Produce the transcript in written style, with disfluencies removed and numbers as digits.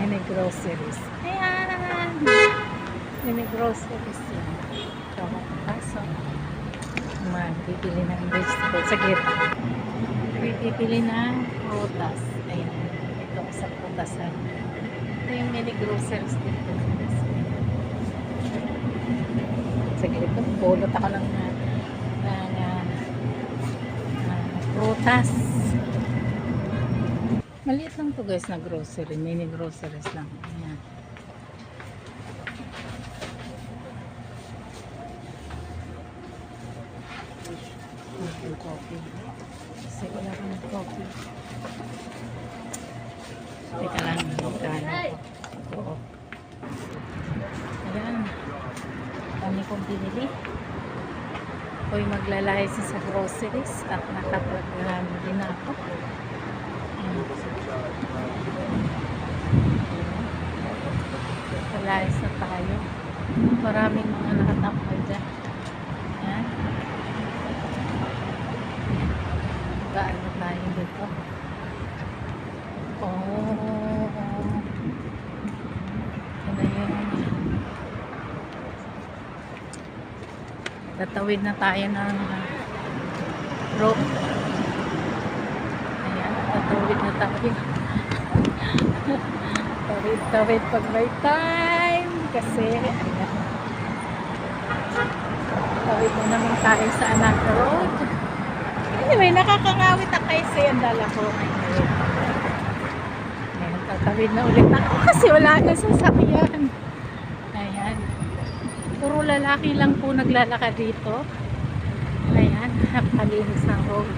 Mini groceries. Ayan! Mini groceries yan. So, pasok. Magbibili ng vegetables. Saglit. Bibili ng prutas. Ayan. Ito sa prutasan. Ito yung mini groceries dito. Saglit. Pulot ako ng prutas. Maliit lang to guys na grocery. Mini groceries lang. Ayan. Coffee. Kasi wala ka ng coffee. Teka lang. Magkano ko. Oo. Ayan. Kami kong binili. Ako'y maglalayas sa groceries at nakapaglahan din ako. Malayas na tayo. Maraming mga nakatambay dyan. Ayan. Gaan na tayo dito. Oh. Ano yun? Tatawid na tayo ng rope. Ayan. Tatawid na tayo. Tawid pag may time. Kasi, ayan. Tawid na naman tayo sa Anak Road. Anyway, nakakangawit ang kasi ang dala ko ngayon. Ayan, tatawid na ulit ako kasi wala na sasakyan. Ayan. Puro lalaki lang po naglalakad dito. Ayan, napakalinis ng road.